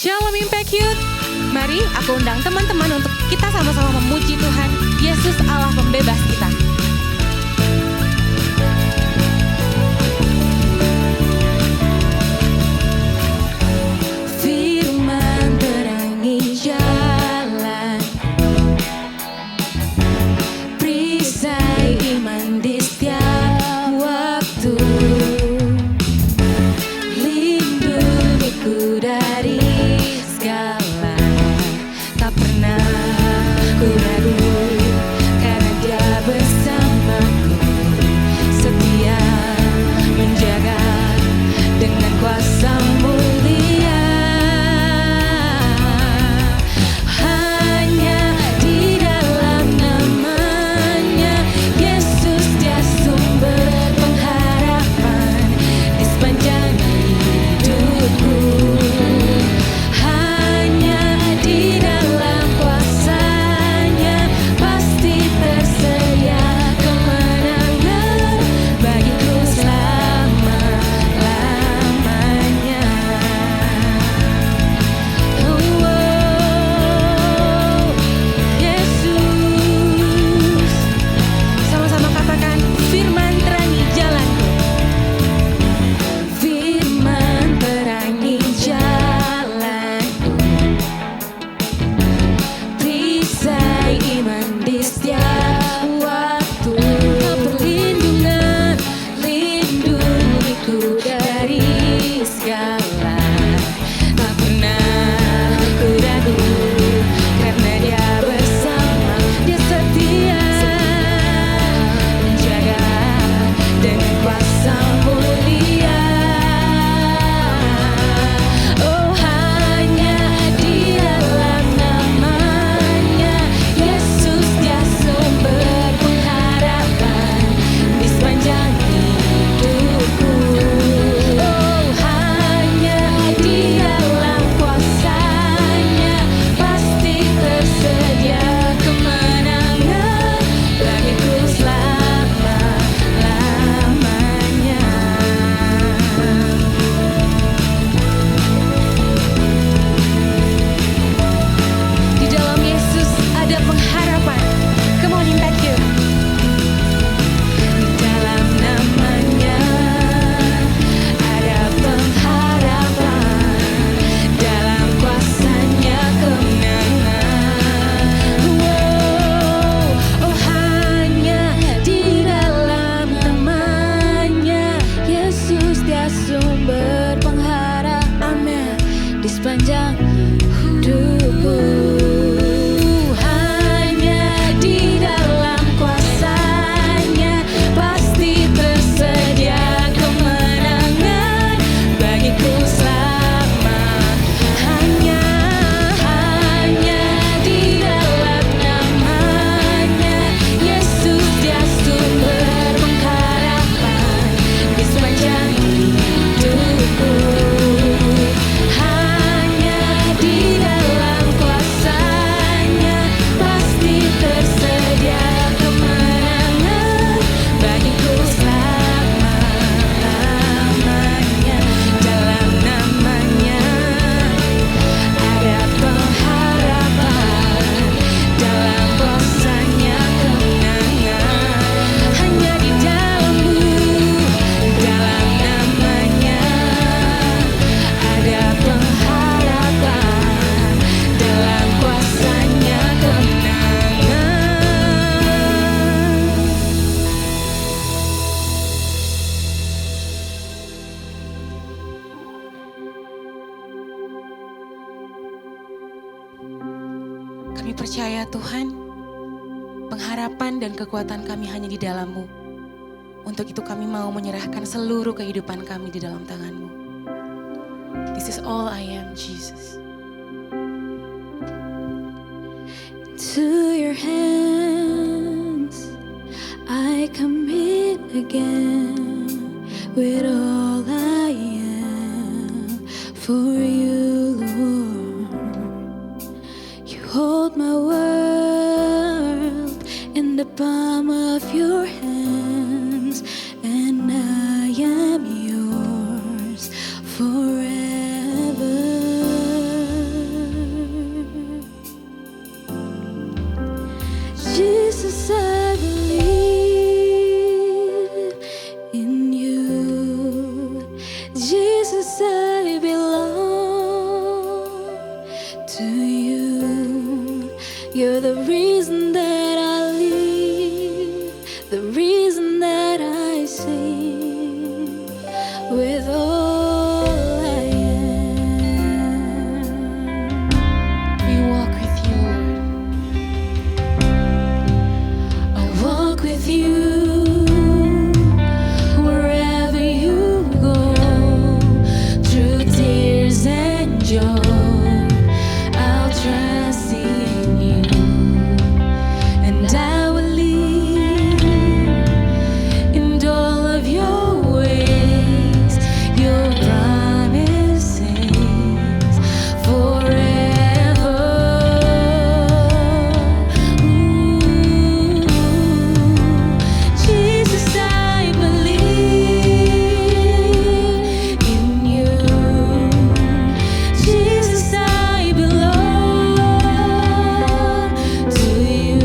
Shalom Impact Youth. Mari aku undang teman-teman untuk kita sama-sama memuji Tuhan, Yesus Allah pembebas kita. Firman terangi jalan, perisai iman di setiap waktu. Lindungiku dari segala, tak pernah ku ragu, karena Dia bersamaku, setia menjaga dengan kuasa mulia. Hanya di dalam namanya Yesus, Dia sumber pengharapan di sepanjang hidupku. Hanya di dalam kuasanya pasti tersedia kemenangan bagiku selama-lamanya. Oh, Yesus. Sama-sama katakan, firman terangi jalanku. Firman terangi jalanku, perisai iman di setiap waktu. Perlindungan, lindungiku dari segala, tak pernah ku ragu, karena Dia bersama, Dia setia menjaga dengan kuasa mulia. Oh, hanya di dalam namanya Yesus, Dia sumber pengharapan di sepanjang hidupku. Oh, hanya di dalam kuasanya pasti tersedia kemenangan bagiku selama-lamanya. Di dalam Yesus ada pengharapan. Come on, Impact Youth. Di dalam namanya ada pengharapan, dalam kuasanya kemenangan. Oh, hanya di dalam namanya Yesus, Dia sumber pengharapan di sepanjang hidupku. Hanya di dalam kuasanya pasti tersedia kemenangan bagiku selama. Hanya di dalam namanya Yesus, Dia sumber pengharapan di sepanjang hidupku. Hanya di dalam kuasanya pasti tersedia kemenangan bagiku selama-lamanya. Dalam namanya ada pengharapan, dalam kuasanya kemenangan. Hanya di dalam-Mu, dalam namanya ada pengharapan, dalam kuasanya kemenangan. Kami percaya Tuhan, pengharapan dan kekuatan kami hanya di dalam-Mu. Untuk itu kami mau menyerahkan seluruh kehidupan kami di dalam tangan-Mu. This is all I am, Jesus. To your hands I commit again, with all I am for you, Lord. You hold my world in the palm of your hands, and I am yours forever. You're the reason that I live, the reason that I sing with all I am. We walk with you, Lord. I walk with you wherever you go, through tears and joy. I'll trust in you, and I will live in all of your ways. Your promises forever. Ooh, Jesus, I believe in you. Jesus, I belong to you.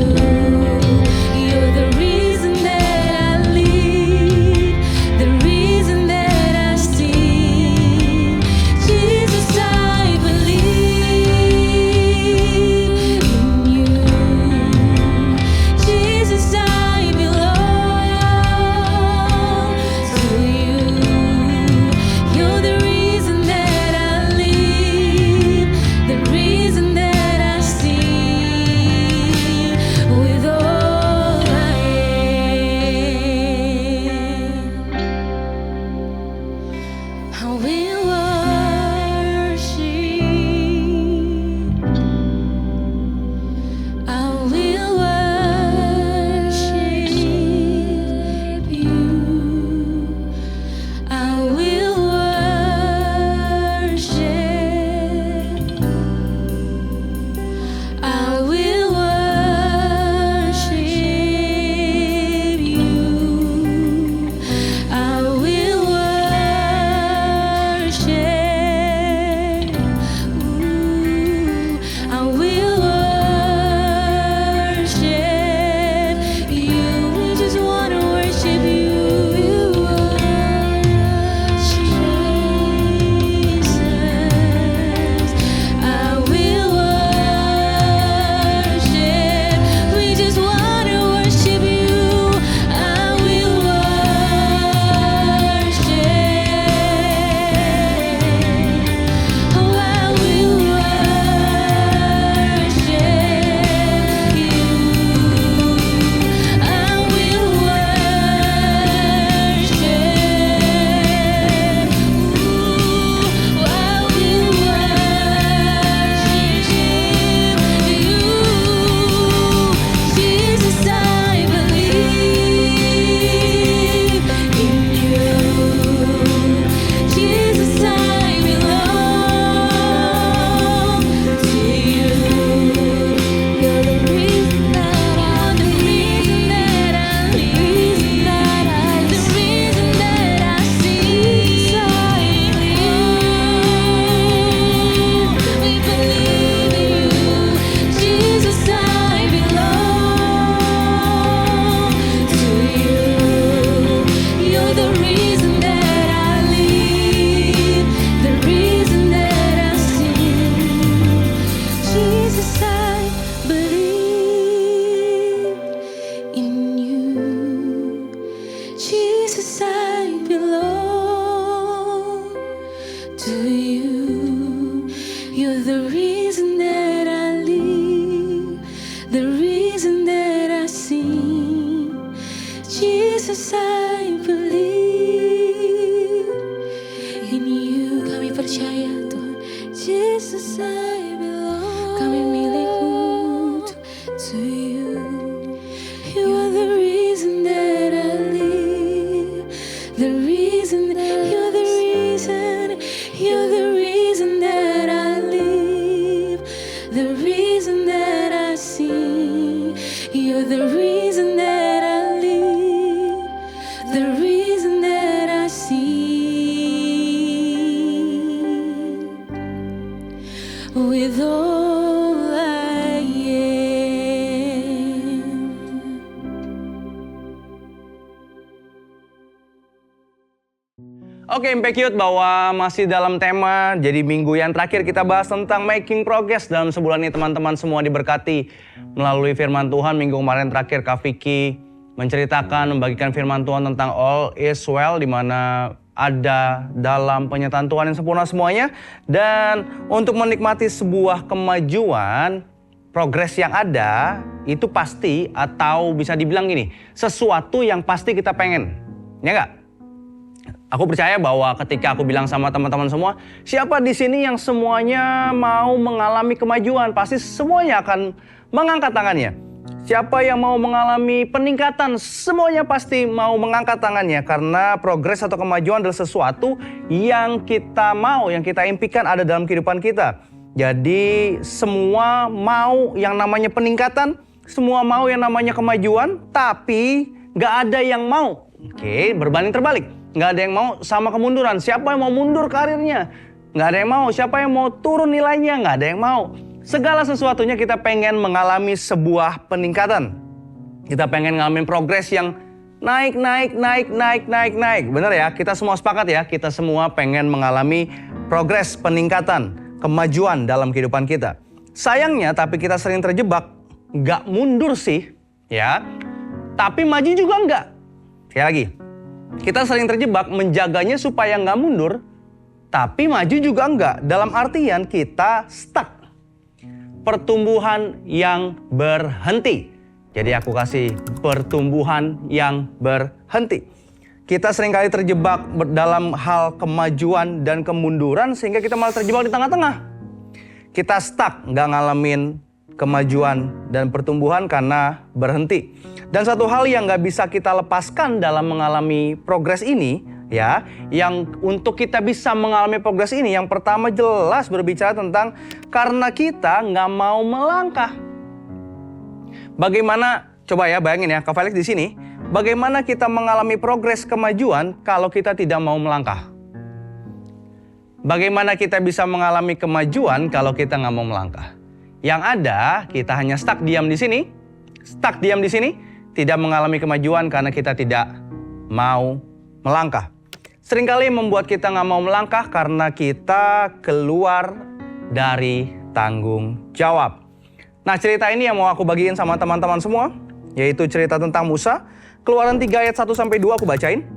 You're the reason that I live, the reason that I sing. Jesus, I believe in you. Jesus, I belong to you. You're the reason that I live, the reason that I sing with all I am. I will worship. I will worship you. I will worship. I will worship you. I will worship. I will worship you. We just want to worship you. Jesus, I will worship. We just want to worship you. I will worship. Oh, I will worship you. I will worship. Ooh, I will worship you. Jesus, I believe in you. Jesus, I belong to you. You're the reason that I live, the reason that I see. We believe in you. Jesus, I belong to you. You're the reason that I live, the reason that I sing. Jesus, I believe in you. Jesus, I belong to you. You're the reason that I live, the reason that I sing. Jesus, I believe in you. Kami percaya Tuhan. Jesus, I belong. Kami milikmu to you. You are the reason that I live, the reason. You're the reason. You're the reason that I live, the reason that I sing. You're the reason that I live, the reason that I sing with all I am. Oke, Impact Youth, bahwa masih dalam tema, jadi minggu yang terakhir kita bahas tentang making progress. Dalam sebulan ini teman-teman semua diberkati melalui firman Tuhan. Minggu kemarin terakhir Kak Vicky menceritakan, membagikan firman Tuhan tentang all is well, di mana ada dalam penyertaan Tuhan yang sempurna semuanya. Dan untuk menikmati sebuah kemajuan, progres yang ada, itu pasti, atau bisa dibilang gini, sesuatu yang pasti kita pengen. Ya nggak? Aku percaya bahwa ketika aku bilang sama teman-teman semua, siapa di sini yang semuanya mau mengalami kemajuan, pasti semuanya akan mengangkat tangannya. Siapa yang mau mengalami peningkatan, semuanya pasti mau mengangkat tangannya. Karena progres atau kemajuan adalah sesuatu yang kita mau, yang kita impikan ada dalam kehidupan kita. Jadi semua mau yang namanya peningkatan, semua mau yang namanya kemajuan, tapi gak ada yang mau. Oke, berbanding terbalik. Nggak ada yang mau sama kemunduran. Siapa yang mau mundur karirnya? Nggak ada yang mau. Siapa yang mau turun nilainya? Nggak ada yang mau. Segala sesuatunya kita pengen mengalami sebuah peningkatan. Kita pengen ngalamin progres yang naik. Bener ya? Kita semua sepakat ya? Kita semua pengen mengalami progres, peningkatan, kemajuan dalam kehidupan kita. Sayangnya, tapi kita sering terjebak. Nggak mundur sih, ya. Tapi maju juga nggak. Sekali lagi. Kita sering terjebak menjaganya supaya nggak mundur, tapi maju juga enggak. Dalam artian kita stuck. Pertumbuhan yang berhenti. Jadi aku kasih pertumbuhan yang berhenti. Kita seringkali terjebak dalam hal kemajuan dan kemunduran sehingga kita malah terjebak di tengah-tengah. Kita stuck, nggak ngalamin kemajuan dan pertumbuhan karena berhenti. Dan satu hal yang nggak bisa kita lepaskan dalam mengalami progres ini, ya, yang untuk kita bisa mengalami progres ini, yang pertama jelas berbicara tentang karena kita nggak mau melangkah. Bagaimana, coba ya bayangin ya, Kak Felix di sini, bagaimana kita mengalami progres kemajuan kalau kita tidak mau melangkah? Bagaimana kita bisa mengalami kemajuan kalau kita nggak mau melangkah? Yang ada, kita hanya stuck diam di sini, tidak mengalami kemajuan karena kita tidak mau melangkah. Seringkali membuat kita nggak mau melangkah karena kita keluar dari tanggung jawab. Nah, cerita ini yang mau aku bagiin sama teman-teman semua, yaitu cerita tentang Musa. Keluaran 3 ayat 1-2 aku bacain.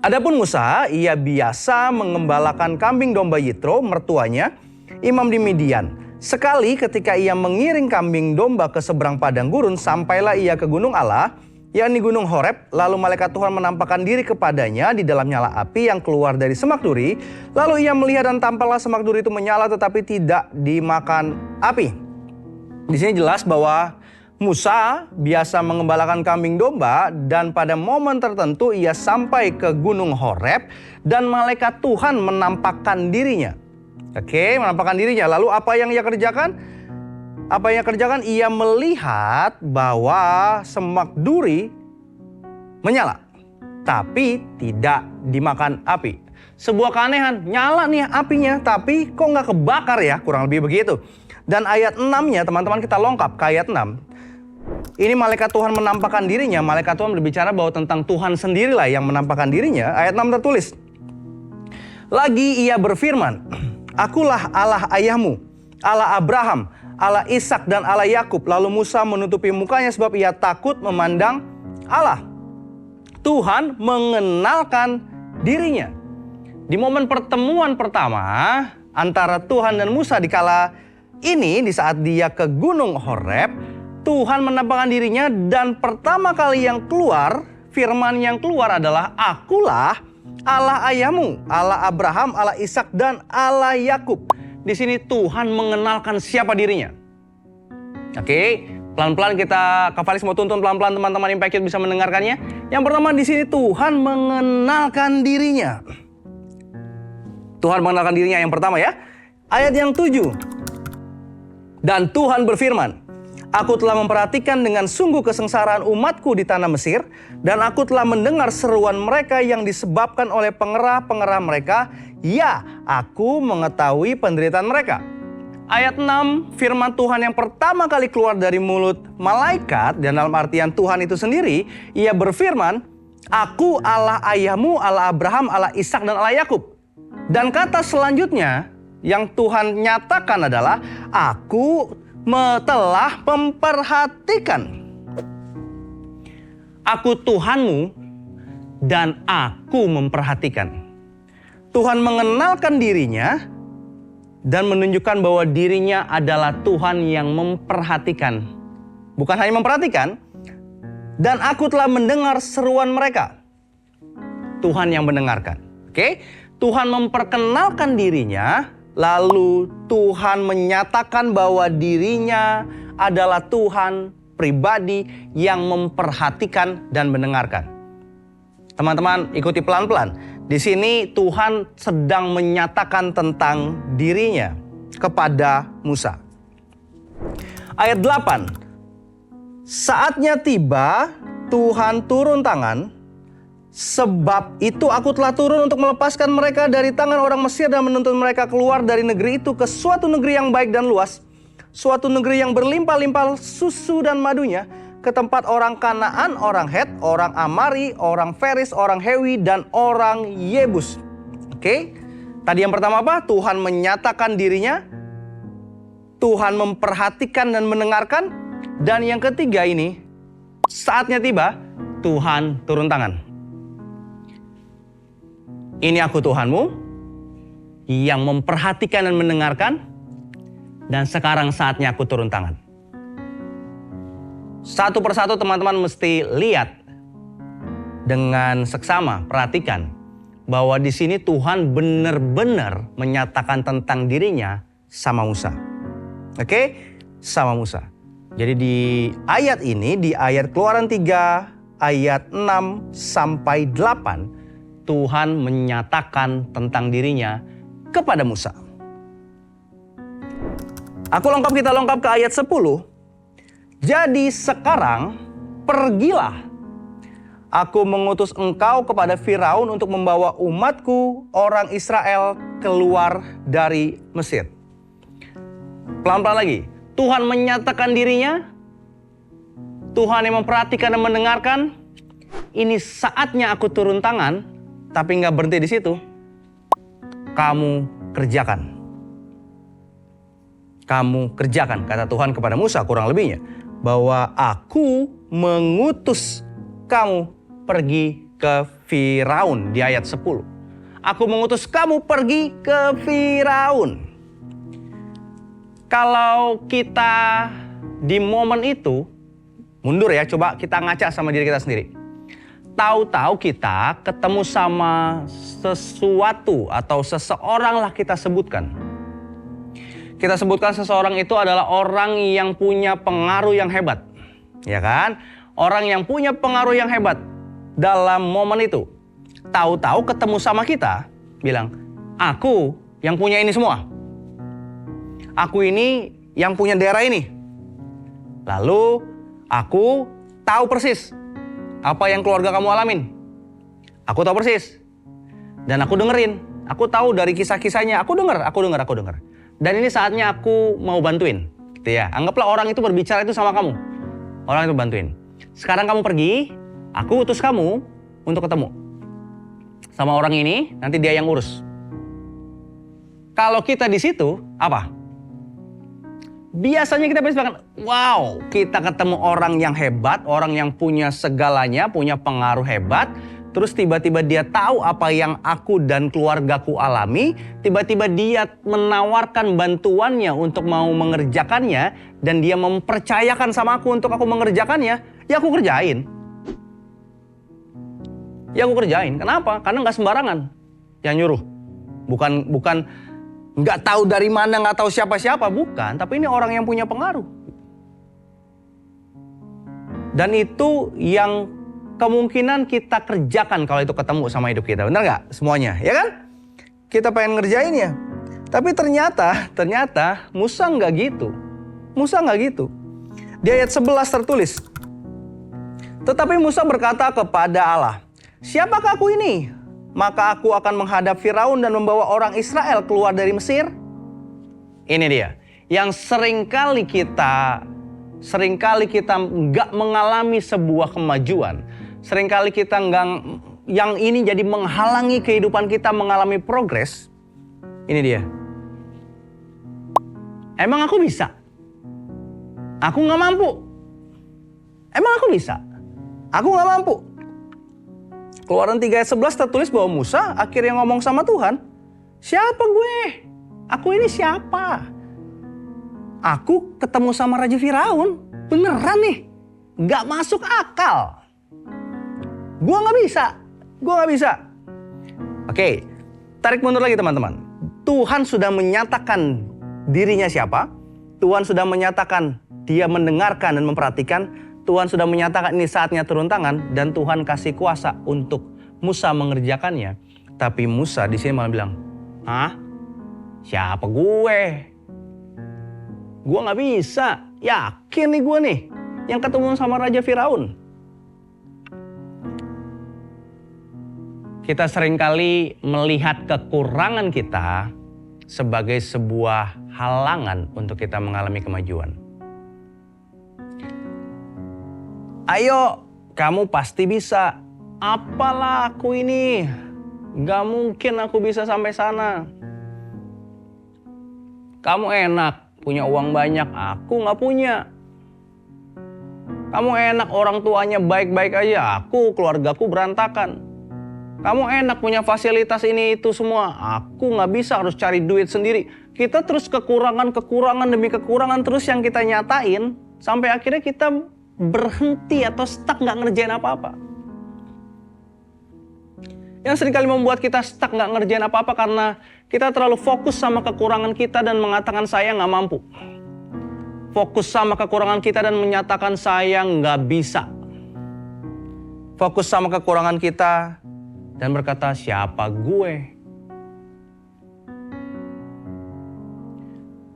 Adapun Musa, ia biasa mengembalakan kambing domba Yitro, mertuanya, imam di Midian. Sekali ketika ia mengiring kambing domba ke seberang padang gurun, sampailah ia ke gunung Allah, yakni gunung Horeb. Lalu malaikat Tuhan menampakkan diri kepadanya di dalam nyala api yang keluar dari semak duri. Lalu ia melihat dan tampaklah semak duri itu menyala tetapi tidak dimakan api. Di sini jelas bahwa Musa biasa mengembalakan kambing domba dan pada momen tertentu ia sampai ke gunung Horeb dan malaikat Tuhan menampakkan dirinya. Oke, menampakkan dirinya. Lalu apa yang ia kerjakan? Ia melihat bahwa semak duri menyala, tapi tidak dimakan api. Sebuah keanehan, nyala nih apinya, tapi kok nggak kebakar ya? Kurang lebih begitu. Dan ayat 6-nya, teman-teman kita lengkap ke ayat 6. Ini malaikat Tuhan menampakkan dirinya. Malaikat Tuhan berbicara bahwa tentang Tuhan sendirilah yang menampakkan dirinya. Ayat 6 tertulis. Lagi ia berfirman, Akulah Allah ayahmu, Allah Abraham, Allah Ishak dan Allah Yakub. Lalu Musa menutupi mukanya sebab ia takut memandang Allah. Tuhan mengenalkan dirinya. Di momen pertemuan pertama antara Tuhan dan Musa di kala ini, di saat dia ke gunung Horeb, Tuhan menampakkan dirinya dan pertama kali yang keluar, firman yang keluar adalah Akulah Allah ayahmu, Allah Abraham, Allah Ishak dan Allah Yakub. Di sini Tuhan mengenalkan siapa dirinya. Oke, pelan-pelan kita, Kak Felix mau tuntun pelan-pelan teman-teman Impact Youth bisa mendengarkannya. Yang pertama di sini Tuhan mengenalkan dirinya. Tuhan mengenalkan dirinya yang pertama ya. Ayat yang 7. Dan Tuhan berfirman, Aku telah memperhatikan dengan sungguh kesengsaraan umatku di tanah Mesir, dan aku telah mendengar seruan mereka yang disebabkan oleh pengerah-pengerah mereka. Ya, aku mengetahui penderitaan mereka. Ayat 6, firman Tuhan yang pertama kali keluar dari mulut malaikat, dan dalam artian Tuhan itu sendiri, ia berfirman, Aku Allah ayahmu, Allah Abraham, Allah Ishak dan Allah Yakub. Dan kata selanjutnya yang Tuhan nyatakan adalah aku telah memperhatikan. Aku Tuhanmu dan aku memperhatikan. Tuhan mengenalkan dirinya dan menunjukkan bahwa dirinya adalah Tuhan yang memperhatikan. Bukan hanya memperhatikan, dan aku telah mendengar seruan mereka. Tuhan yang mendengarkan. Oke? Tuhan memperkenalkan dirinya, lalu Tuhan menyatakan bahwa dirinya adalah Tuhan pribadi yang memperhatikan dan mendengarkan. Teman-teman, ikuti pelan-pelan. Di sini Tuhan sedang menyatakan tentang dirinya kepada Musa. Ayat 8. Saatnya tiba, Tuhan turun tangan, sebab itu aku telah turun untuk melepaskan mereka dari tangan orang Mesir dan menuntun mereka keluar dari negeri itu ke suatu negeri yang baik dan luas, suatu negeri yang berlimpah-limpah susu dan madunya, ke tempat orang Kanaan, orang Het, orang Amari, orang Feris, orang Hewi, dan orang Yebus. Oke, tadi yang pertama apa? Tuhan menyatakan dirinya, Tuhan memperhatikan dan mendengarkan. Dan yang ketiga ini, saatnya tiba, Tuhan turun tangan. Ini aku Tuhanmu yang memperhatikan dan mendengarkan, dan sekarang saatnya aku turun tangan. Satu persatu teman-teman mesti lihat dengan seksama, perhatikan bahwa di sini Tuhan benar-benar menyatakan tentang dirinya sama Musa. Oke? Sama Musa. Jadi di ayat ini, di ayat Keluaran 3, ayat 6 sampai 8, Tuhan menyatakan tentang dirinya kepada Musa. Kita lengkap ke ayat 10. Jadi sekarang pergilah, aku mengutus engkau kepada Firaun untuk membawa umatku orang Israel keluar dari Mesir. Pelan-pelan lagi. Tuhan menyatakan dirinya, Tuhan yang memperhatikan dan mendengarkan. Ini saatnya aku turun tangan, tapi nggak berhenti di situ. Kamu kerjakan. Kamu kerjakan, kata Tuhan kepada Musa kurang lebihnya. Bahwa aku mengutus kamu pergi ke Firaun di ayat 10. Aku mengutus kamu pergi ke Firaun. Kalau kita di momen itu, mundur ya, coba kita ngaca sama diri kita sendiri. Tahu-tahu kita ketemu sama sesuatu atau seseorang lah kita sebutkan. Kita sebutkan seseorang itu adalah orang yang punya pengaruh yang hebat. Ya kan? Orang yang punya pengaruh yang hebat dalam momen itu. Tahu-tahu ketemu sama kita, bilang, aku yang punya ini semua. Aku ini yang punya daerah ini. Lalu aku tahu persis apa yang keluarga kamu alamin. Aku tahu persis. Dan aku dengerin. Aku tahu dari kisah-kisahnya. Aku dengar. Dan ini saatnya aku mau bantuin. Gitu ya. Anggaplah orang itu berbicara itu sama kamu. Orang itu bantuin. Sekarang kamu pergi. Aku utus kamu untuk ketemu sama orang ini. Nanti dia yang urus. Kalau kita di situ, apa? Biasanya kita bilang, wow, kita ketemu orang yang hebat, orang yang punya segalanya, punya pengaruh hebat. Terus tiba-tiba dia tahu apa yang aku dan keluargaku alami. Tiba-tiba dia menawarkan bantuannya untuk mau mengerjakannya. Dan dia mempercayakan sama aku untuk aku mengerjakannya. Ya aku kerjain. Kenapa? Karena gak sembarangan yang nyuruh. Bukan nggak tahu dari mana, nggak tahu siapa-siapa, bukan. Tapi ini orang yang punya pengaruh. Dan itu yang kemungkinan kita kerjakan kalau itu ketemu sama hidup kita. Benar nggak? Semuanya, ya kan? Kita pengen ngerjain ya. Tapi ternyata Musa nggak gitu. Di ayat 11 tertulis. Tetapi Musa berkata kepada Allah, siapakah aku ini? Maka aku akan menghadap Firaun dan membawa orang Israel keluar dari Mesir. Ini dia. Yang seringkali kita nggak mengalami sebuah kemajuan. seringkali kita yang ini jadi menghalangi kehidupan kita mengalami progres. Ini dia. Emang aku bisa? Aku nggak mampu. Emang aku bisa? Aku nggak mampu. Keluaran 3 ayat 11 tertulis bahwa Musa akhirnya ngomong sama Tuhan, siapa gue? Aku ini siapa? Aku ketemu sama Raja Firaun. Beneran nih. Gak masuk akal. Gue gak bisa. Oke, tarik mundur lagi teman-teman. Tuhan sudah menyatakan dirinya siapa. Tuhan sudah menyatakan dia mendengarkan dan memperhatikan. Tuhan sudah menyatakan ini saatnya turun tangan. Dan Tuhan kasih kuasa untuk Musa mengerjakannya. Tapi Musa di sini malah bilang, hah? Siapa gue? Gue gak bisa. Yakin nih gue nih yang ketemu sama Raja Firaun. Kita seringkali melihat kekurangan kita sebagai sebuah halangan untuk kita mengalami kemajuan. Ayo, kamu pasti bisa. Apalah aku ini? Gak mungkin aku bisa sampai sana. Kamu enak, punya uang banyak, aku gak punya. Kamu enak, orang tuanya baik-baik aja, aku, keluargaku berantakan. Kamu enak punya fasilitas ini itu semua, aku gak bisa, harus cari duit sendiri. Kita terus kekurangan demi kekurangan terus yang kita nyatain, sampai akhirnya kita berhenti atau stuck gak ngerjain apa-apa. Yang seringkali membuat kita stuck gak ngerjain apa-apa karena kita terlalu fokus sama kekurangan kita dan mengatakan saya gak mampu. Fokus sama kekurangan kita dan menyatakan saya gak bisa. Fokus sama kekurangan kita dan berkata siapa gue.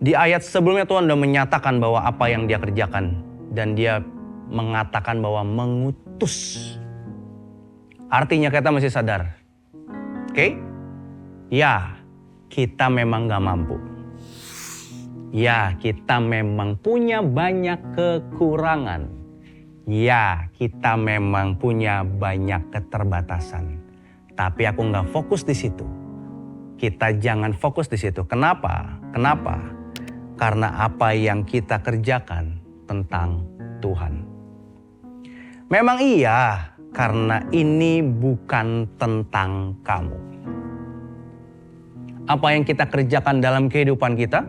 Di ayat sebelumnya Tuhan sudah menyatakan bahwa apa yang dia kerjakan. Dan dia mengatakan bahwa mengutus. Artinya kita mesti sadar. Oke? Ya, kita memang gak mampu. Ya, kita memang punya banyak kekurangan. Ya, kita memang punya banyak keterbatasan. Tapi aku gak fokus di situ. Kita jangan fokus di situ. Kenapa? Karena apa yang kita kerjakan tentang Tuhan. Memang iya, karena ini bukan tentang kamu. Apa yang kita kerjakan dalam kehidupan kita,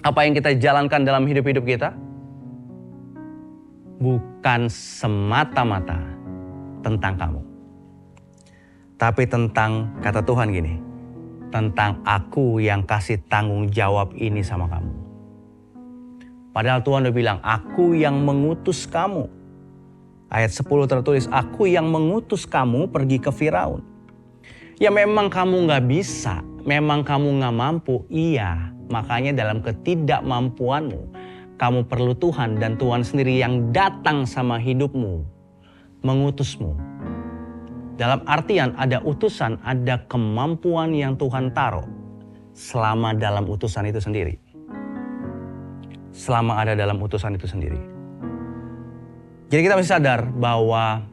apa yang kita jalankan dalam hidup-hidup kita, bukan semata-mata tentang kamu. Tapi tentang, kata Tuhan gini, tentang aku yang kasih tanggung jawab ini sama kamu. Padahal Tuhan udah bilang, aku yang mengutus kamu. Ayat 10 tertulis, aku yang mengutus kamu pergi ke Firaun. Ya memang kamu gak bisa, memang kamu gak mampu, iya. Makanya dalam ketidakmampuanmu, kamu perlu Tuhan dan Tuhan sendiri yang datang sama hidupmu, mengutusmu. Dalam artian ada utusan, ada kemampuan yang Tuhan taruh selama dalam utusan itu sendiri. Selama ada dalam utusan itu sendiri. Jadi kita mesti sadar bahwa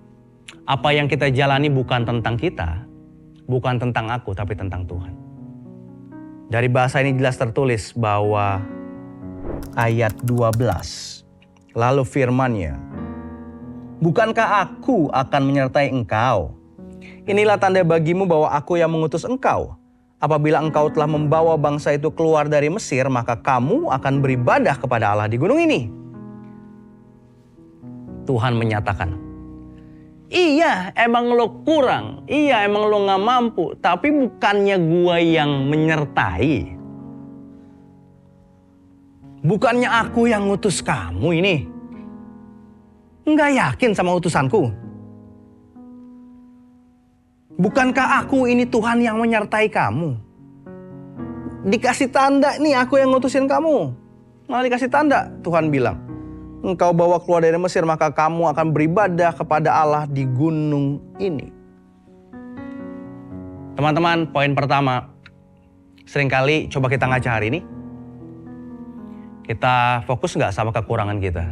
apa yang kita jalani bukan tentang kita, bukan tentang aku, tapi tentang Tuhan. Dari bahasa ini jelas tertulis bahwa ayat 12, lalu firman-Nya, bukankah aku akan menyertai engkau? Inilah tanda bagimu bahwa aku yang mengutus engkau. Apabila engkau telah membawa bangsa itu keluar dari Mesir, maka kamu akan beribadah kepada Allah di gunung ini. Tuhan menyatakan, iya emang lo kurang, iya emang lo gak mampu, tapi bukannya gua yang menyertai. Bukannya aku yang ngutus kamu ini. Nggak yakin sama utusanku. Bukankah aku ini Tuhan yang menyertai kamu? Dikasih tanda nih aku yang ngutusin kamu. Malah dikasih tanda, Tuhan bilang. Engkau bawa keluar dari Mesir, maka kamu akan beribadah kepada Allah di gunung ini. Teman-teman, poin pertama. Seringkali coba kita ngaca hari ini. Kita fokus gak sama kekurangan kita?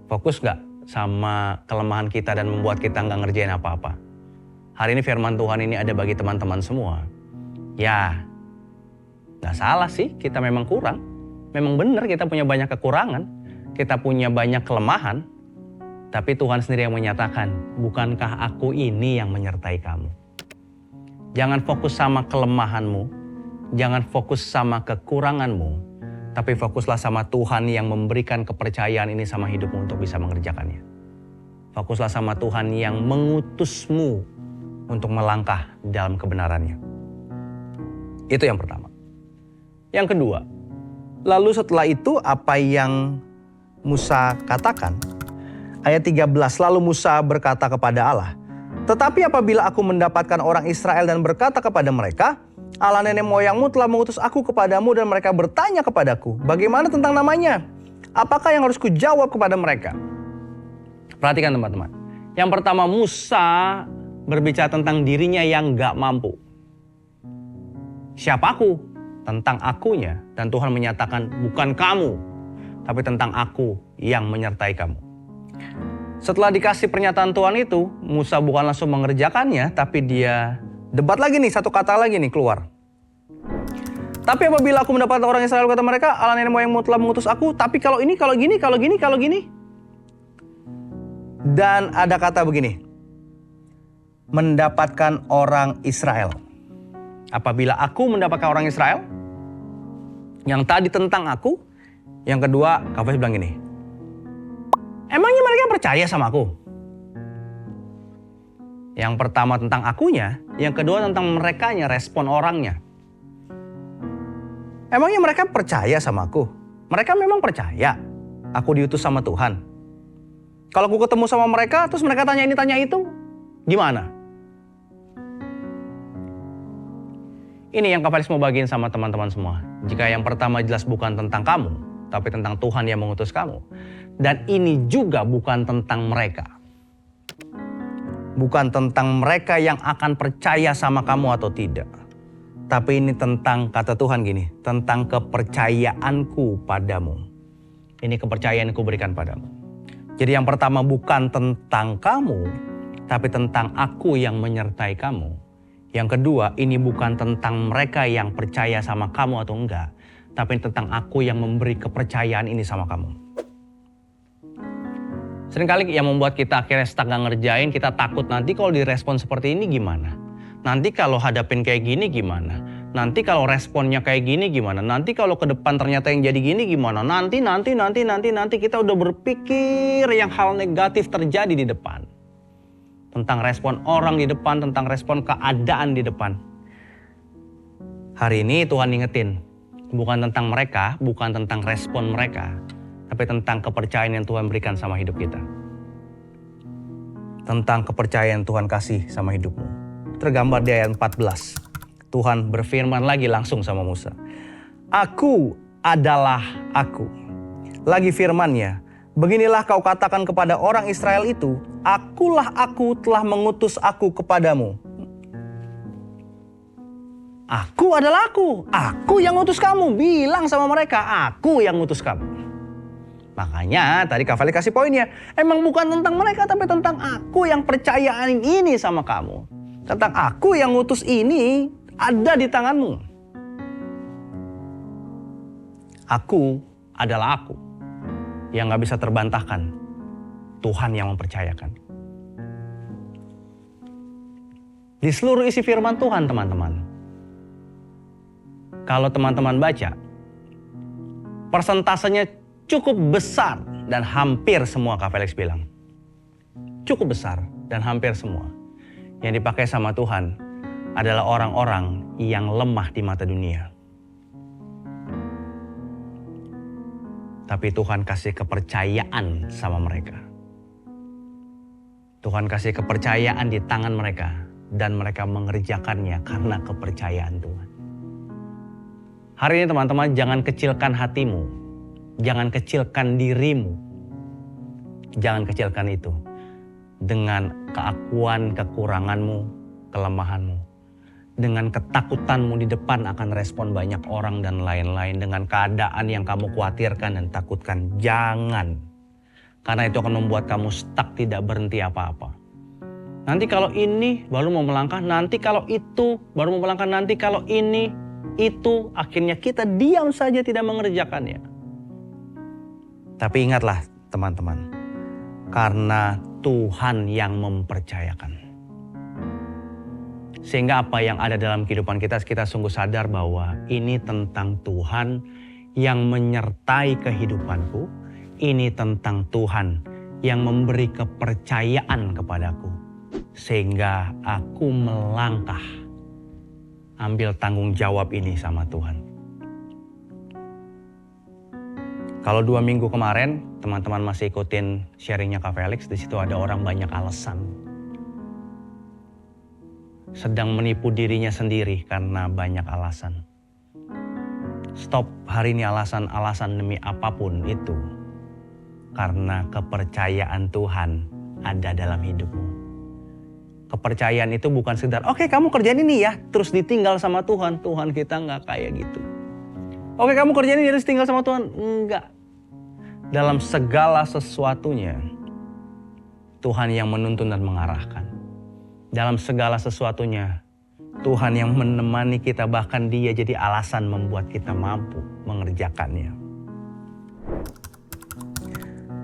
Fokus gak sama kelemahan kita dan membuat kita nggak ngerjain apa-apa. Hari ini firman Tuhan ini ada bagi teman-teman semua. Ya, nggak salah sih, kita memang kurang. Memang benar kita punya banyak kekurangan. Kita punya banyak kelemahan. Tapi Tuhan sendiri yang menyatakan, bukankah aku ini yang menyertai kamu? Jangan fokus sama kelemahanmu. Jangan fokus sama kekuranganmu. Tapi fokuslah sama Tuhan yang memberikan kepercayaan ini sama hidupmu untuk bisa mengerjakannya. Fokuslah sama Tuhan yang mengutusmu untuk melangkah dalam kebenarannya. Itu yang pertama. Yang kedua, lalu setelah itu apa yang Musa katakan? Ayat 13, lalu Musa berkata kepada Allah, tetapi apabila aku mendapatkan orang Israel dan berkata kepada mereka, Allah nenek moyangmu telah mengutus aku kepadamu dan mereka bertanya kepadaku, bagaimana tentang namanya? Apakah yang harus kujawab kepada mereka? Perhatikan teman-teman. Yang pertama, Musa berbicara tentang dirinya yang gak mampu. Siapa aku? Tentang akunya. Dan Tuhan menyatakan bukan kamu, tapi tentang aku yang menyertai kamu. Setelah dikasih pernyataan Tuhan itu, Musa bukan langsung mengerjakannya, tapi dia debat lagi nih, satu kata lagi nih keluar. Tapi apabila aku mendapat orang Israel, kata mereka, Allah nenek moyangmu telah mengutus aku, tapi kalau ini, kalau gini, kalau gini, kalau gini. Dan ada kata begini, mendapatkan orang Israel. Apabila aku mendapatkan orang Israel, yang tadi tentang aku, yang kedua, Kafes bilang gini, emangnya mereka percaya sama aku? Yang pertama tentang akunya, yang kedua tentang merekanya, respon orangnya. Emangnya mereka percaya sama aku? Mereka memang percaya aku diutus sama Tuhan. Kalau aku ketemu sama mereka, terus mereka tanya ini tanya itu, gimana? Ini yang Kapalis mau bagiin sama teman-teman semua. Jika yang pertama jelas bukan tentang kamu, tapi tentang Tuhan yang mengutus kamu. Dan ini juga bukan tentang mereka. Bukan tentang mereka yang akan percaya sama kamu atau tidak. Tapi ini tentang, kata Tuhan gini, tentang kepercayaanku padamu. Ini kepercayaan yang kuberikan padamu. Jadi yang pertama bukan tentang kamu, tapi tentang aku yang menyertai kamu. Yang kedua, ini bukan tentang mereka yang percaya sama kamu atau enggak, tapi tentang aku yang memberi kepercayaan ini sama kamu. Seringkali yang membuat kita akhirnya stuck gak ngerjain, kita takut nanti kalau direspon seperti ini gimana? Nanti kalau hadapin kayak gini gimana? Nanti kalau responnya kayak gini gimana? Nanti kalau ke depan ternyata yang jadi gini gimana? Nanti kita udah berpikir yang hal negatif terjadi di depan. Tentang respon orang di depan, tentang respon keadaan di depan. Hari ini Tuhan ingetin, bukan tentang mereka, bukan tentang respon mereka, tapi tentang kepercayaan yang Tuhan berikan sama hidup kita. Tentang kepercayaan Tuhan kasih sama hidupmu. Tergambar di ayat 14. Tuhan berfirman lagi langsung sama Musa. Aku adalah aku. Lagi firmannya, beginilah kau katakan kepada orang Israel itu, akulah aku telah mengutus aku kepadamu. Aku adalah aku yang ngutus kamu. Bilang sama mereka, aku yang ngutus kamu. Makanya tadi Kak Fali kasih poinnya, emang bukan tentang mereka tapi tentang aku yang percayaan ini sama kamu. Tentang aku yang ngutus ini ada di tanganmu. Aku adalah aku yang gak bisa terbantahkan. Tuhan yang mempercayakan. Di seluruh isi firman Tuhan teman-teman, kalau teman-teman baca, persentasenya cukup besar dan hampir semua Kak Felix bilang. Cukup besar dan hampir semua. Yang dipakai sama Tuhan adalah orang-orang yang lemah di mata dunia. Tapi Tuhan kasih kepercayaan sama mereka. Tuhan kasih kepercayaan di tangan mereka. Dan mereka mengerjakannya karena kepercayaan Tuhan. Hari ini teman-teman, jangan kecilkan hatimu. Jangan kecilkan dirimu. Jangan kecilkan itu. Dengan keakuan, kekuranganmu, kelemahanmu. Dengan ketakutanmu di depan akan respon banyak orang dan lain-lain. Dengan keadaan yang kamu khawatirkan dan takutkan. Jangan. Karena itu akan membuat kamu stuck, tidak berhenti apa-apa. Nanti kalau ini baru mau melangkah, nanti kalau itu baru mau melangkah, nanti kalau ini, itu. Akhirnya kita diam saja tidak mengerjakannya. Tapi ingatlah teman-teman, karena Tuhan yang mempercayakan. Sehingga apa yang ada dalam kehidupan kita sungguh sadar bahwa ini tentang Tuhan yang menyertai kehidupanku. Ini tentang Tuhan yang memberi kepercayaan kepadaku. Sehingga aku melangkah, ambil tanggung jawab ini sama Tuhan. Kalau 2 minggu kemarin, teman-teman masih ikutin sharingnya Kak Felix, di situ ada orang banyak alasan. Sedang menipu dirinya sendiri karena banyak alasan. Stop hari ini alasan-alasan demi apapun itu. Karena kepercayaan Tuhan ada dalam hidupmu. Kepercayaan itu bukan sekedar, oke, kamu kerjain ini ya, terus ditinggal sama Tuhan. Tuhan kita nggak kayak gitu. Oke, kamu kerjain ini terus tinggal sama Tuhan. Enggak. Dalam segala sesuatunya, Tuhan yang menuntun dan mengarahkan. Dalam segala sesuatunya, Tuhan yang menemani kita, bahkan Dia jadi alasan membuat kita mampu mengerjakannya.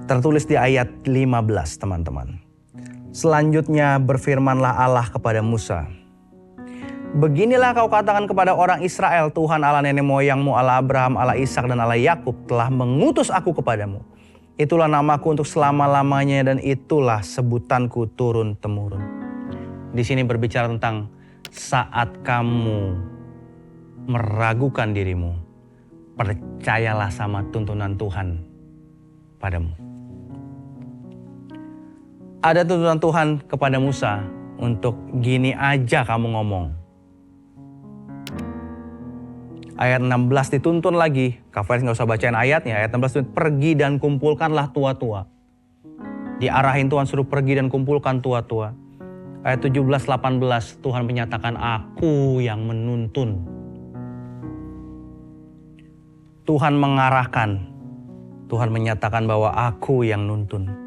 Tertulis di ayat 15, teman-teman. Selanjutnya berfirmanlah Allah kepada Musa. Beginilah kau katakan kepada orang Israel, Tuhan Allah nenek moyangmu, Allah Abraham, Allah Ishak dan Allah Yakub telah mengutus aku kepadamu. Itulah namaku untuk selama-lamanya dan itulah sebutanku turun-temurun. Di sini berbicara tentang saat kamu meragukan dirimu, percayalah sama tuntunan Tuhan padamu. Ada tuntunan Tuhan kepada Musa untuk gini aja kamu ngomong. Ayat 16 dituntun lagi. Kak Felix gak usah bacain ayatnya. Ayat 16 pergi dan kumpulkanlah tua-tua. Diarahin Tuhan suruh pergi dan kumpulkan tua-tua. Ayat 17-18 Tuhan menyatakan aku yang menuntun. Tuhan mengarahkan. Tuhan menyatakan bahwa aku yang nuntun.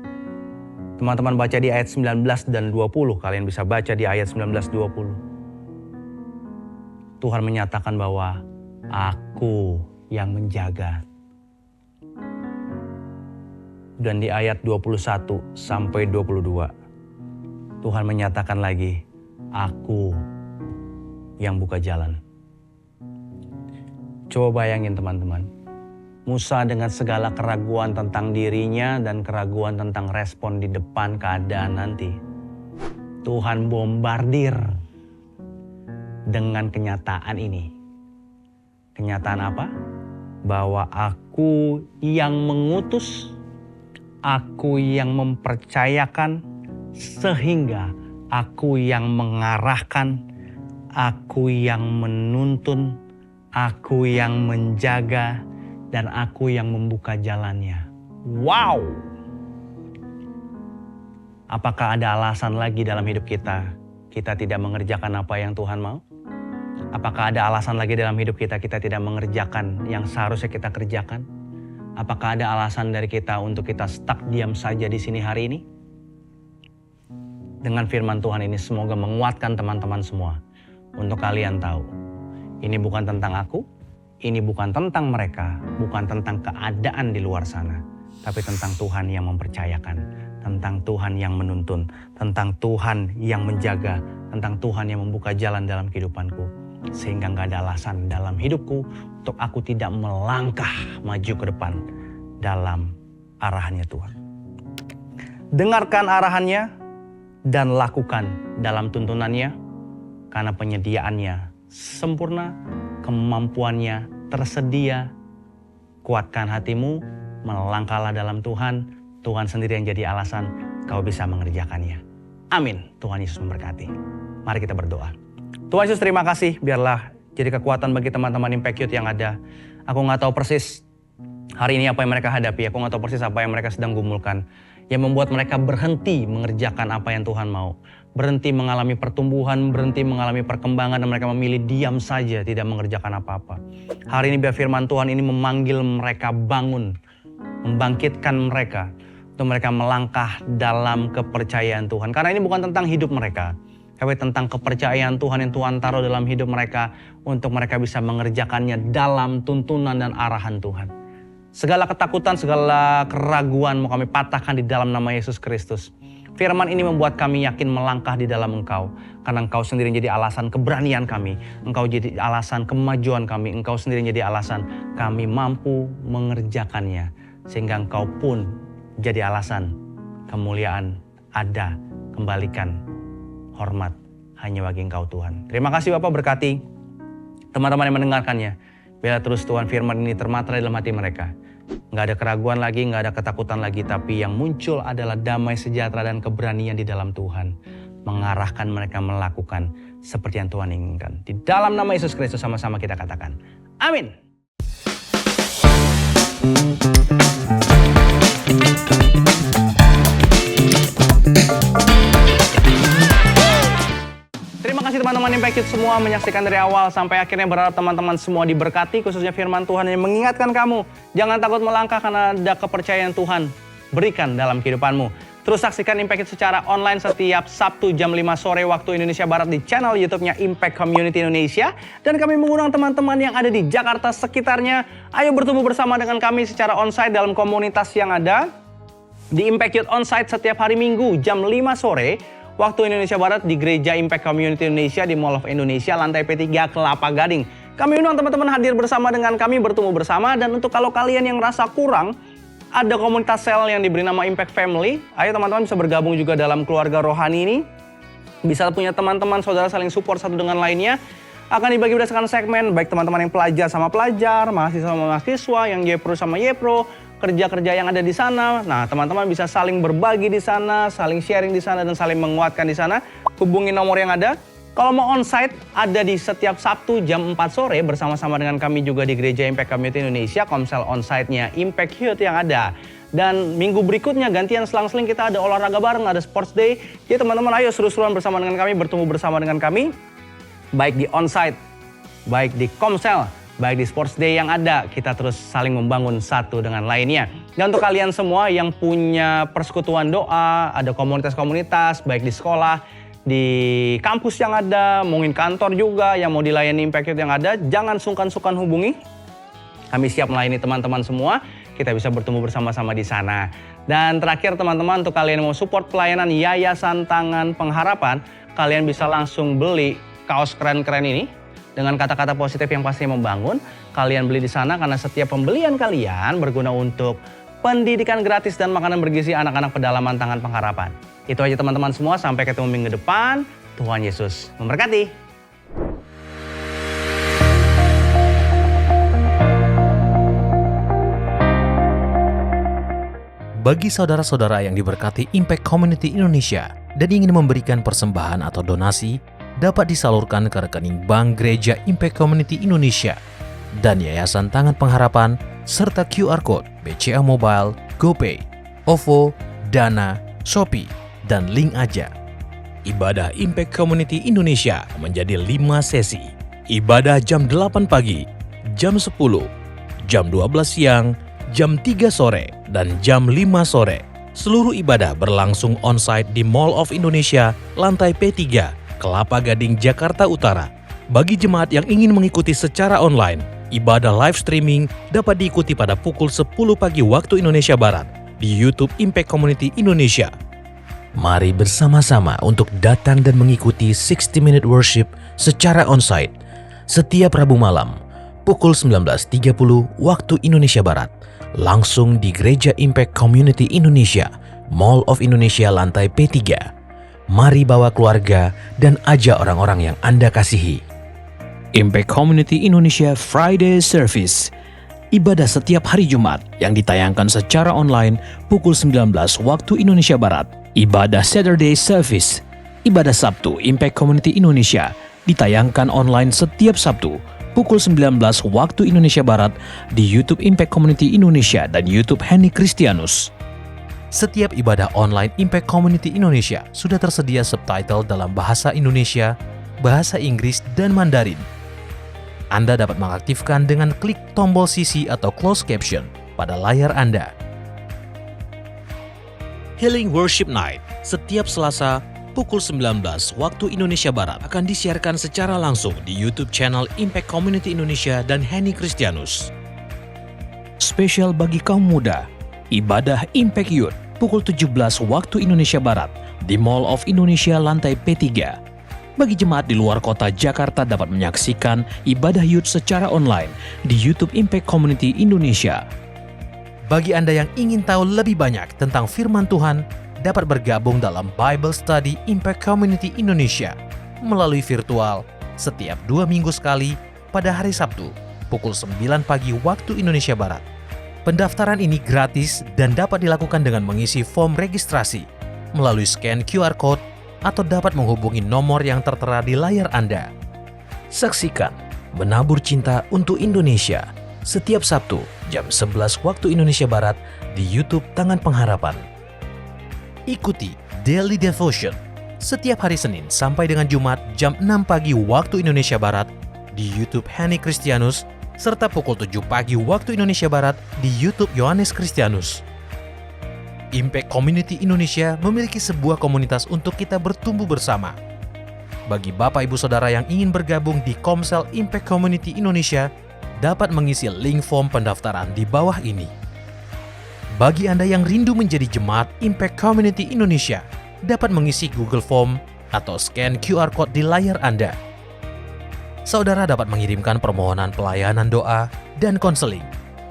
Teman-teman baca di ayat 19 dan 20. Kalian bisa baca di ayat 19-20. Tuhan menyatakan bahwa aku yang menjaga. Dan di ayat 21 sampai 22. Tuhan menyatakan lagi, aku yang buka jalan. Coba bayangin teman-teman. Musa dengan segala keraguan tentang dirinya dan keraguan tentang respon di depan keadaan nanti. Tuhan bombardir dengan kenyataan ini. Kenyataan apa? Bahwa aku yang mengutus, aku yang mempercayakan, sehingga aku yang mengarahkan, aku yang menuntun, aku yang menjaga, dan aku yang membuka jalannya. Wow! Apakah ada alasan lagi dalam hidup kita tidak mengerjakan apa yang Tuhan mau? Apakah ada alasan lagi dalam hidup kita tidak mengerjakan yang seharusnya kita kerjakan? Apakah ada alasan dari kita untuk kita stuck diam saja di sini hari ini? Dengan firman Tuhan ini semoga menguatkan teman-teman semua. Untuk kalian tahu, ini bukan tentang aku, ini bukan tentang mereka, bukan tentang keadaan di luar sana. Tapi tentang Tuhan yang mempercayakan, tentang Tuhan yang menuntun, tentang Tuhan yang menjaga, tentang Tuhan yang membuka jalan dalam kehidupanku. Sehingga gak ada alasan dalam hidupku untuk aku tidak melangkah maju ke depan dalam arahannya Tuhan. Dengarkan arahannya dan lakukan dalam tuntunannya, karena penyediaannya sempurna, kemampuannya tersedia. Kuatkan hatimu, melangkahlah dalam Tuhan. Tuhan sendiri yang jadi alasan kau bisa mengerjakannya. Amin. Tuhan Yesus memberkati. Mari kita berdoa. Tuhan Yesus, terima kasih. Biarlah jadi kekuatan bagi teman-teman Impact Youth yang ada. Aku gak tahu persis hari ini apa yang mereka hadapi. Aku gak tahu persis apa yang mereka sedang gumulkan. Yang membuat mereka berhenti mengerjakan apa yang Tuhan mau. Berhenti mengalami pertumbuhan, berhenti mengalami perkembangan, dan mereka memilih diam saja, tidak mengerjakan apa-apa. Hari ini biar firman Tuhan ini memanggil mereka bangun, membangkitkan mereka untuk mereka melangkah dalam kepercayaan Tuhan. Karena ini bukan tentang hidup mereka, tapi tentang kepercayaan Tuhan yang Tuhan taruh dalam hidup mereka untuk mereka bisa mengerjakannya dalam tuntunan dan arahan Tuhan. Segala ketakutan, segala keraguan mau kami patahkan di dalam nama Yesus Kristus. Firman ini membuat kami yakin melangkah di dalam Engkau. Karena Engkau sendiri jadi alasan keberanian kami. Engkau jadi alasan kemajuan kami. Engkau sendiri jadi alasan kami mampu mengerjakannya. Sehingga Engkau pun jadi alasan kemuliaan ada, kembalikan hormat hanya bagi Engkau Tuhan. Terima kasih Bapak, berkati teman-teman yang mendengarkannya. Biar terus Tuhan firman ini termatra dalam hati mereka. Nggak ada keraguan lagi, nggak ada ketakutan lagi, tapi yang muncul adalah damai sejahtera dan keberanian di dalam Tuhan. Mengarahkan mereka melakukan seperti yang Tuhan inginkan. Di dalam nama Yesus Kristus sama-sama kita katakan, amin. Terima kasih teman-teman Impact Youth semua menyaksikan dari awal sampai akhirnya, berharap teman-teman semua diberkati, khususnya firman Tuhan yang mengingatkan kamu. Jangan takut melangkah karena ada kepercayaan Tuhan berikan dalam kehidupanmu. Terus saksikan Impact Youth secara online setiap Sabtu jam 5 sore waktu Indonesia Barat di channel YouTube-nya Impact Community Indonesia. Dan kami mengundang teman-teman yang ada di Jakarta sekitarnya. Ayo bertumbuh bersama dengan kami secara onsite dalam komunitas yang ada di Impact Youth Onsite setiap hari Minggu jam 5 sore waktu Indonesia Barat di Gereja Impact Community Indonesia di Mall of Indonesia, lantai P3 Kelapa Gading. Kami undang teman-teman hadir bersama dengan kami, bertumbuh bersama. Dan untuk kalau kalian yang merasa kurang, ada komunitas sel yang diberi nama Impact Family. Ayo teman-teman bisa bergabung juga dalam keluarga rohani ini. Bisa punya teman-teman, saudara saling support satu dengan lainnya. Akan dibagi berdasarkan segmen, baik teman-teman yang pelajar sama pelajar, mahasiswa sama mahasiswa, yang Yepro sama Yepro, kerja-kerja yang ada di sana. Nah, teman-teman bisa saling berbagi di sana, saling sharing di sana, dan saling menguatkan di sana. Hubungi nomor yang ada. Kalau mau onsite, ada di setiap Sabtu jam 4 sore bersama-sama dengan kami juga di Gereja Impact Community Indonesia, komsel onsite-nya Impact Youth yang ada. Dan minggu berikutnya gantian selang-seling kita ada olahraga bareng, ada sports day. Jadi teman-teman ayo seru-seruan bersama dengan kami, bertumbuh bersama dengan kami. Baik di onsite, baik di komsel, baik di sports day yang ada, kita terus saling membangun satu dengan lainnya. Dan untuk kalian semua yang punya persekutuan doa, ada komunitas-komunitas, baik di sekolah, di kampus yang ada, mungkin kantor juga yang mau dilayani Impact Youth yang ada, jangan sungkan-sungkan hubungi. Kami siap melayani teman-teman semua, kita bisa bertemu bersama-sama di sana. Dan terakhir teman-teman, untuk kalian yang mau support pelayanan Yayasan Tangan Pengharapan, kalian bisa langsung beli kaos keren-keren ini dengan kata-kata positif yang pasti membangun. Kalian beli di sana karena setiap pembelian kalian berguna untuk pendidikan gratis dan makanan bergizi anak-anak pedalaman Tangan Pengharapan. Itu aja teman-teman semua, sampai ketemu minggu depan. Tuhan Yesus memberkati. Bagi saudara-saudara yang diberkati Impact Community Indonesia dan ingin memberikan persembahan atau donasi, dapat disalurkan ke rekening Bank Gereja Impact Community Indonesia dan Yayasan Tangan Pengharapan, serta QR Code BCA Mobile, GoPay, OVO, Dana, Shopee, dan link aja. Ibadah Impact Community Indonesia menjadi 5 sesi. Ibadah jam 8 pagi, jam 10, jam 12 siang, jam 3 sore, dan jam 5 sore. Seluruh ibadah berlangsung onsite di Mall of Indonesia, lantai P3, Kelapa Gading, Jakarta Utara. Bagi jemaat yang ingin mengikuti secara online, ibadah live streaming dapat diikuti pada pukul 10 pagi waktu Indonesia Barat di YouTube Impact Community Indonesia. Mari bersama-sama untuk datang dan mengikuti 60 Minute Worship secara onsite setiap Rabu malam pukul 19.30 waktu Indonesia Barat, langsung di Gereja Impact Community Indonesia, Mall of Indonesia lantai P3. Mari bawa keluarga dan ajak orang-orang yang Anda kasihi. Impact Community Indonesia Friday Service, ibadah setiap hari Jumat yang ditayangkan secara online pukul 19 waktu Indonesia Barat. Ibadah Saturday Service, ibadah Sabtu Impact Community Indonesia ditayangkan online setiap Sabtu pukul 19 waktu Indonesia Barat di YouTube Impact Community Indonesia dan YouTube Henny Kristianus. Setiap ibadah online Impact Community Indonesia sudah tersedia subtitle dalam bahasa Indonesia, bahasa Inggris, dan Mandarin. Anda dapat mengaktifkan dengan klik tombol CC atau closed caption pada layar Anda. Healing Worship Night setiap Selasa pukul 19 waktu Indonesia Barat akan disiarkan secara langsung di YouTube channel Impact Community Indonesia dan Henny Kristianus. Spesial bagi kaum muda, ibadah Impact Youth pukul 17 waktu Indonesia Barat di Mall of Indonesia lantai P3. Bagi jemaat di luar kota Jakarta dapat menyaksikan ibadah youth secara online di YouTube Impact Community Indonesia. Bagi Anda yang ingin tahu lebih banyak tentang firman Tuhan, dapat bergabung dalam Bible Study Impact Community Indonesia melalui virtual setiap 2 minggu sekali pada hari Sabtu pukul 9 pagi waktu Indonesia Barat. Pendaftaran ini gratis dan dapat dilakukan dengan mengisi form registrasi melalui scan QR Code atau dapat menghubungi nomor yang tertera di layar Anda. Saksikan Menabur Cinta untuk Indonesia setiap Sabtu jam 11 waktu Indonesia Barat di YouTube Tangan Pengharapan. Ikuti Daily Devotion setiap hari Senin sampai dengan Jumat jam 6 pagi waktu Indonesia Barat di YouTube Henny Kristianus serta pukul 7 pagi waktu Indonesia Barat di YouTube Yohanes Kristianus. Impact Community Indonesia memiliki sebuah komunitas untuk kita bertumbuh bersama. Bagi Bapak Ibu Saudara yang ingin bergabung di Komsel Impact Community Indonesia, dapat mengisi link form pendaftaran di bawah ini. Bagi Anda yang rindu menjadi jemaat Impact Community Indonesia, dapat mengisi Google Form atau scan QR Code di layar Anda. Saudara dapat mengirimkan permohonan pelayanan doa dan konseling,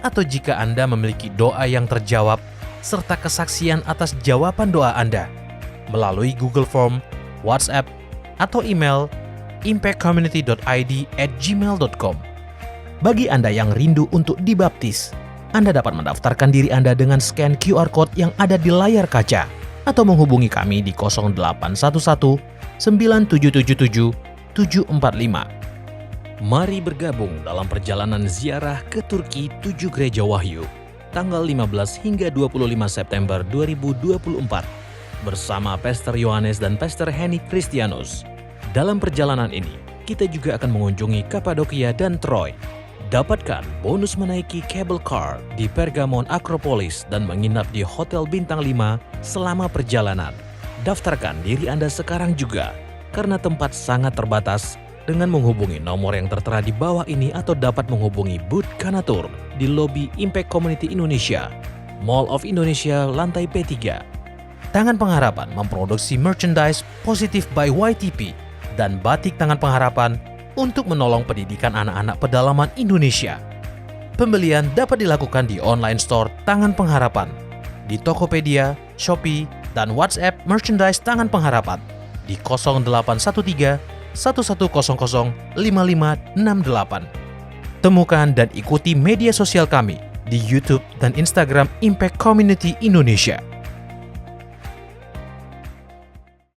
atau jika Anda memiliki doa yang terjawab, serta kesaksian atas jawaban doa Anda, melalui Google Form, WhatsApp, atau email impactcommunity.id@gmail.com. Bagi Anda yang rindu untuk dibaptis, Anda dapat mendaftarkan diri Anda dengan scan QR Code yang ada di layar kaca, atau menghubungi kami di 0811 9777 745. Mari bergabung dalam perjalanan ziarah ke Turki 7 Gereja Wahyu, tanggal 15 hingga 25 September 2024, bersama Pastor Yohanes dan Pastor Henny Kristianus. Dalam perjalanan ini, kita juga akan mengunjungi Kapadokia dan Troy. Dapatkan bonus menaiki cable car di Pergamon Acropolis dan menginap di Hotel Bintang 5 selama perjalanan. Daftarkan diri Anda sekarang juga, karena tempat sangat terbatas, dengan menghubungi nomor yang tertera di bawah ini atau dapat menghubungi Booth Kanatur di lobi Impact Community Indonesia, Mall of Indonesia lantai P3. Tangan Pengharapan memproduksi merchandise Positive by YTP dan batik Tangan Pengharapan untuk menolong pendidikan anak-anak pedalaman Indonesia. Pembelian dapat dilakukan di online store Tangan Pengharapan, di Tokopedia, Shopee, dan WhatsApp merchandise Tangan Pengharapan di 0813 1100 5568. Temukan dan ikuti media sosial kami di YouTube dan Instagram Impact Community Indonesia.